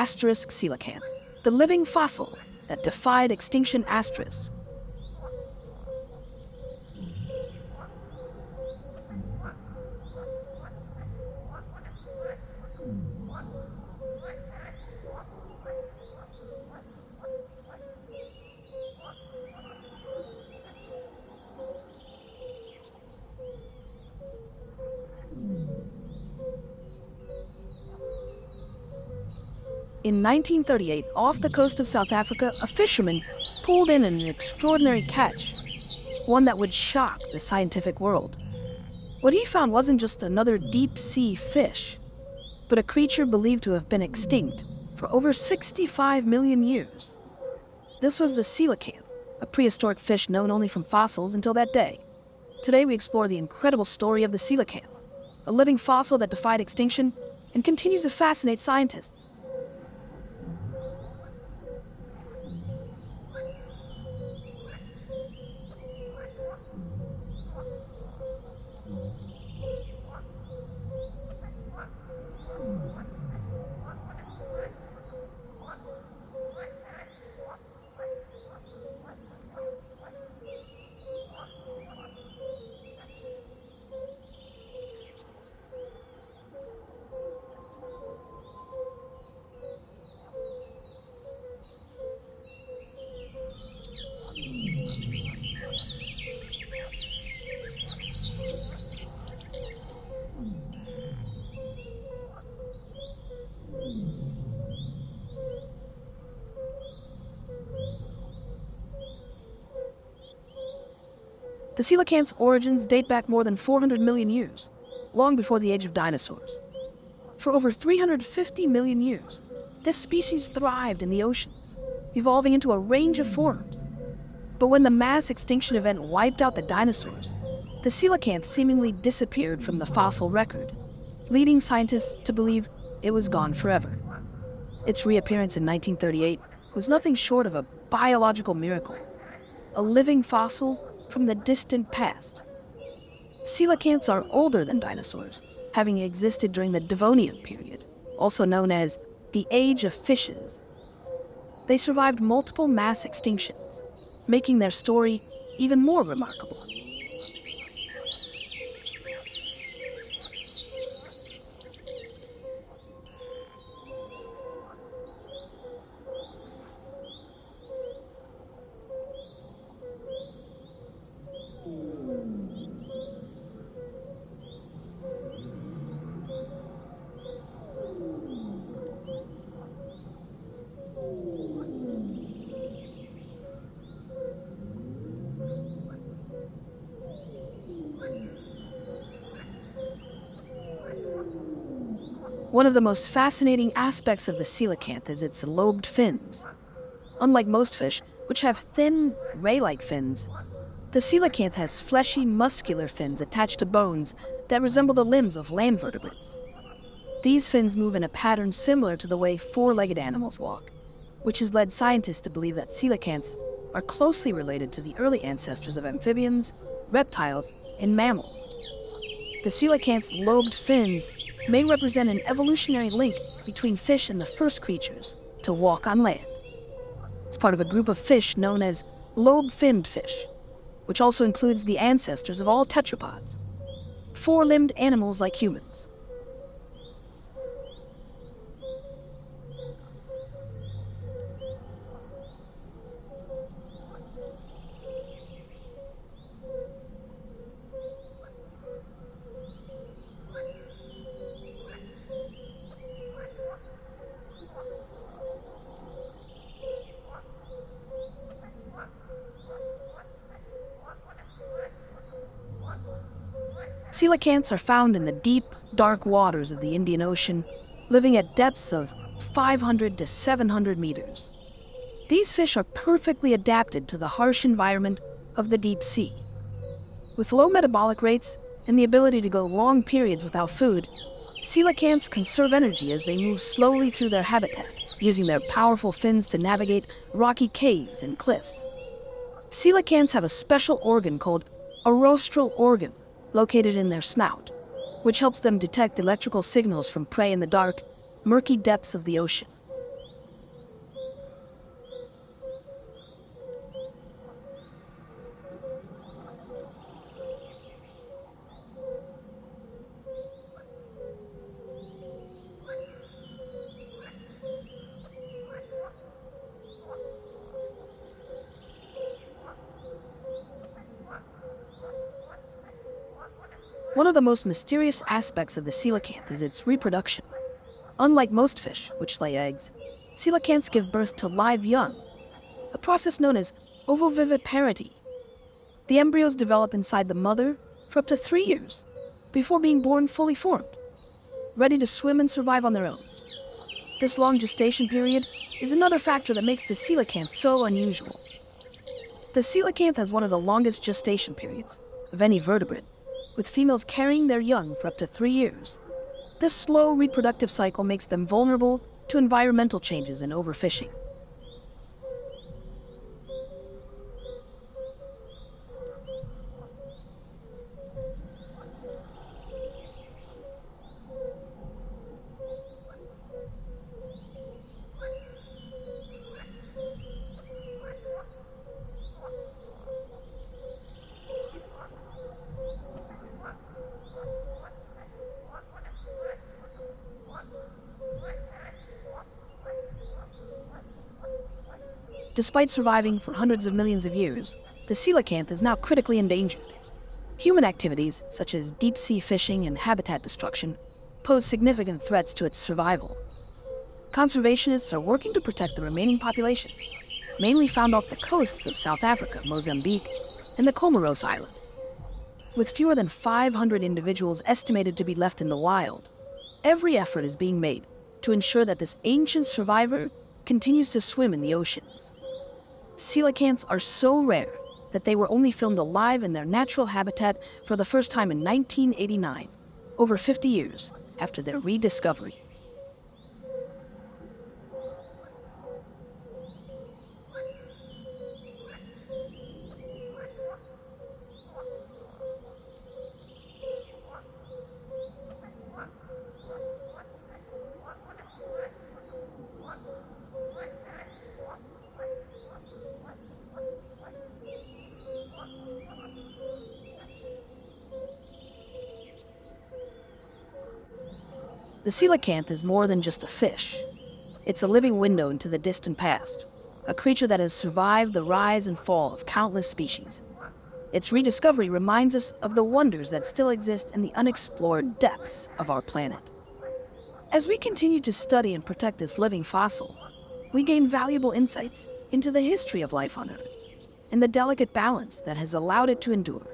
asterisk coelacanth, the living fossil that defied extinction asterisk. In 1938, off the coast of South Africa, a fisherman pulled in an extraordinary catch, one that would shock the scientific world. What he found wasn't just another deep-sea fish, but a creature believed to have been extinct for over 65 million years. This was the coelacanth, a prehistoric fish known only from fossils until that day. Today we explore the incredible story of the coelacanth, a living fossil that defied extinction and continues to fascinate scientists. The coelacanth's origins date back more than 400 million years, long before the age of dinosaurs. For over 350 million years, this species thrived in the oceans, evolving into a range of forms. But when the mass extinction event wiped out the dinosaurs, the coelacanth seemingly disappeared from the fossil record, leading scientists to believe it was gone forever. Its reappearance in 1938 was nothing short of a biological miracle, a living fossil from the distant past. Coelacanths are older than dinosaurs, having existed during the Devonian period, also known as the Age of Fishes. They survived multiple mass extinctions, making their story even more remarkable. One of the most fascinating aspects of the coelacanth is its lobed fins. Unlike most fish, which have thin, ray-like fins, the coelacanth has fleshy, muscular fins attached to bones that resemble the limbs of land vertebrates. These fins move in a pattern similar to the way four-legged animals walk, which has led scientists to believe that coelacanths are closely related to the early ancestors of amphibians, reptiles, and mammals. The coelacanth's lobed fins may represent an evolutionary link between fish and the first creatures to walk on land. It's part of a group of fish known as lobe-finned fish, which also includes the ancestors of all tetrapods, four-limbed animals like humans. Coelacanths are found in the deep, dark waters of the Indian Ocean, living at depths of 500 to 700 meters. These fish are perfectly adapted to the harsh environment of the deep sea. With low metabolic rates and the ability to go long periods without food, coelacanths conserve energy as they move slowly through their habitat, using their powerful fins to navigate rocky caves and cliffs. Coelacanths have a special organ called a rostral organ located in their snout, which helps them detect electrical signals from prey in the dark, murky depths of the ocean. One of the most mysterious aspects of the coelacanth is its reproduction. Unlike most fish, which lay eggs, coelacanths give birth to live young, a process known as ovoviviparity. The embryos develop inside the mother for up to 3 years before being born fully formed, ready to swim and survive on their own. This long gestation period is another factor that makes the coelacanth so unusual. The coelacanth has one of the longest gestation periods of any vertebrate, with females carrying their young for up to 3 years. This slow reproductive cycle makes them vulnerable to environmental changes and overfishing. Despite surviving for hundreds of millions of years, the coelacanth is now critically endangered. Human activities, such as deep-sea fishing and habitat destruction, pose significant threats to its survival. Conservationists are working to protect the remaining populations, mainly found off the coasts of South Africa, Mozambique, and the Comoros Islands. With fewer than 500 individuals estimated to be left in the wild, every effort is being made to ensure that this ancient survivor continues to swim in the oceans. Coelacanths are so rare that they were only filmed alive in their natural habitat for the first time in 1989, over 50 years after their rediscovery. The coelacanth is more than just a fish. It's a living window into the distant past, a creature that has survived the rise and fall of countless species. Its rediscovery reminds us of the wonders that still exist in the unexplored depths of our planet. As we continue to study and protect this living fossil, we gain valuable insights into the history of life on Earth and the delicate balance that has allowed it to endure.